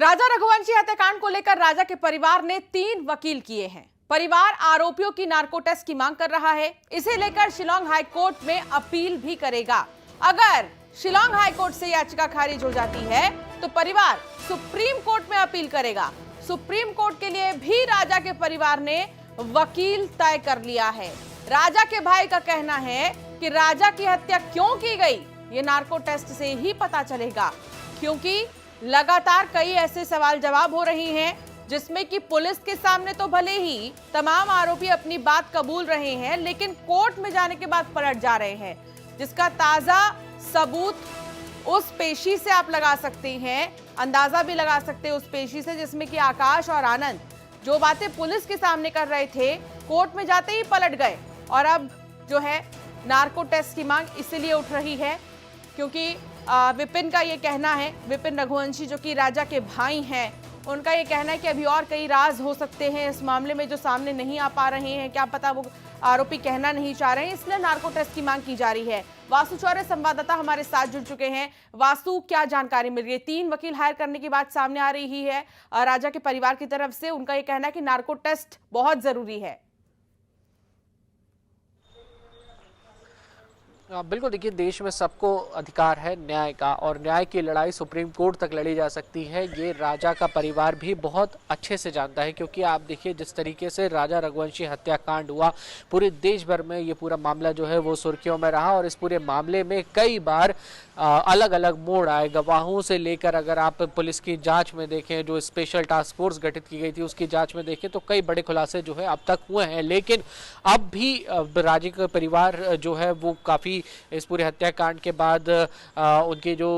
राजा रघुवंशी हत्याकांड को लेकर राजा के परिवार ने 3 वकील किए हैं। परिवार आरोपियों की नार्को टेस्ट की मांग कर रहा है। इसे लेकर शिलांग हाई कोर्ट में अपील भी करेगा। अगर शिलांग हाई कोर्ट से याचिका खारिज हो जाती है तो परिवार सुप्रीम कोर्ट में अपील करेगा। सुप्रीम कोर्ट के लिए भी राजा के परिवार ने वकील तय कर लिया है। राजा के भाई का कहना है कि राजा की हत्या क्यों की गई ये नार्को टेस्ट से ही पता चलेगा, क्योंकि लगातार कई ऐसे सवाल जवाब हो रही हैं जिसमें कि पुलिस के सामने तो भले ही तमाम आरोपी अपनी बात कबूल रहे हैं, लेकिन कोर्ट में जाने के बाद पलट जा रहे हैं, जिसका ताजा सबूत उस पेशी से आप लगा सकते हैं, अंदाजा भी लगा सकते हैं उस पेशी से जिसमें कि आकाश और आनंद जो बातें पुलिस के सामने कर रहे थे कोर्ट में जाते ही पलट गए। और अब जो है नार्को टेस्ट की मांग इसलिए उठ रही है क्योंकि विपिन का ये कहना है, विपिन रघुवंशी जो कि राजा के भाई हैं, उनका ये कहना है कि अभी और कई राज हो सकते हैं इस मामले में जो सामने नहीं आ पा रहे हैं, क्या पता वो आरोपी कहना नहीं चाह रहे हैं, इसलिए नार्को टेस्ट की मांग की जा रही है। वासु चौरे संवाददाता हमारे साथ जुड़ चुके हैं। वासु, क्या जानकारी मिल रही है? 3 वकील हायर करने की बात सामने आ रही है राजा के परिवार की तरफ से। उनका ये कहना है कि नार्को टेस्ट बहुत जरूरी है। बिल्कुल, देखिए देश में सबको अधिकार है न्याय का, और न्याय की लड़ाई सुप्रीम कोर्ट तक लड़ी जा सकती है। ये राजा का परिवार भी बहुत अच्छे से जानता है, क्योंकि आप देखिए जिस तरीके से राजा रघुवंशी हत्याकांड हुआ, पूरे देश भर में ये पूरा मामला जो है वो सुर्खियों में रहा, और इस पूरे मामले में कई बार अलग अलग मोड़ आए। गवाहों से लेकर अगर आप पुलिस की जांच में देखें, जो स्पेशल टास्क फोर्स गठित की गई थी उसकी जांच में देखें, तो कई बड़े खुलासे जो है अब तक हुए हैं। लेकिन अब भी राजा का परिवार जो है वो काफ़ी इस पूरे हत्याकांड के बाद उनके जो,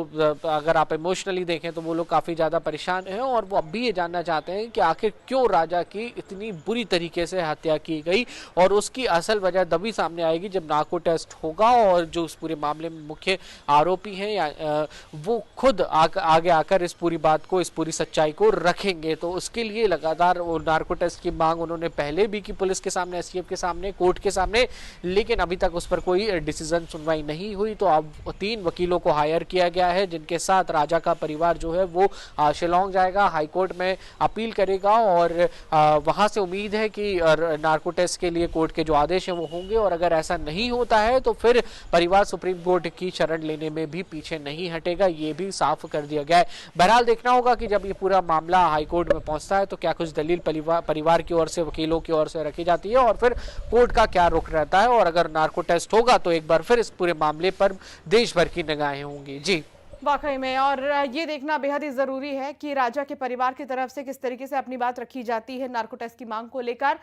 अगर आप इमोशनली देखें तो वो लोग काफ़ी ज़्यादा परेशान हैं, और वो अब भी ये जानना चाहते हैं कि आखिर क्यों राजा की इतनी बुरी तरीके से हत्या की गई, और उसकी असल वजह तभी सामने आएगी जब नार्को टेस्ट होगा और जो उस पूरे मामले में मुख्य आरोपी हैं या वो खुद आगे आकर इस पूरी बात को, इस पूरी सच्चाई को रखेंगे। तो उसके लिए लगातार वो नार्को टेस्ट की मांग उन्होंने पहले भी की पुलिस के सामने, एसटीएफ के सामने, कोर्ट के सामने, लेकिन अभी तक उस पर कोई डिसीजन सुनवाई नहीं हुई। तो अब 3 वकीलों को हायर किया गया है, जिनके साथ राजा का परिवार जो है वो शिलांग जाएगा, हाईकोर्ट में अपील करेगा, और वहां से उम्मीद है कि नार्को टेस्ट के लिए कोर्ट के जो आदेश हैं वो होंगे, और अगर ऐसा नहीं होता है तो फिर परिवार सुप्रीम कोर्ट की शरण लेने में भी पीछे नहीं हटेगा, ये भी साफ कर दिया गया है। बहरहाल देखना होगा कि जब ये पूरा मामला हाईकोर्ट में पहुंचता है तो क्या कुछ दलील परिवार की ओर से, वकीलों की ओर से रखी जाती है, और फिर कोर्ट का क्या रुख रहता है, और अगर नार्को टेस्ट होगा तो एक बार फिर इस पूरे मामले पर देश भर की निगाहें होंगी। जी, वाकई में, और ये देखना बेहद ही जरूरी है कि राजा के परिवार की तरफ से किस तरीके से अपनी बात रखी जाती है नार्को टेस्ट की मांग को लेकर।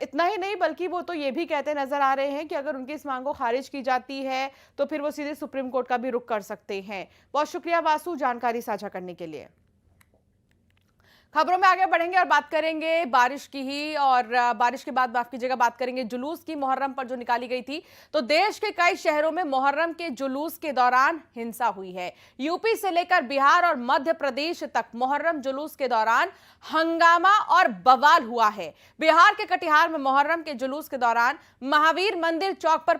इतना ही नहीं बल्कि वो तो ये भी कहते नजर आ रहे हैं कि अगर उनकी इस मांग को खारिज की जाती है तो फिर वो सीधे सुप्रीम कोर्ट का भी रुख कर सकते हैं। बहुत शुक्रिया वासु, जानकारी साझा करने के लिए। खबरों में आगे बढ़ेंगे और बात करेंगे बारिश की ही, और बारिश के बाद माफ कीजिएगा बात करेंगे जुलूस की। मुहर्रम पर जो निकाली गई थी, तो देश के कई शहरों में मुहर्रम के जुलूस के दौरान हिंसा हुई है। यूपी से लेकर बिहार और मध्य प्रदेश तक मुहर्रम जुलूस के दौरान हंगामा और बवाल हुआ है। बिहार के कटिहार में मुहर्रम के जुलूस के दौरान महावीर मंदिर चौक पर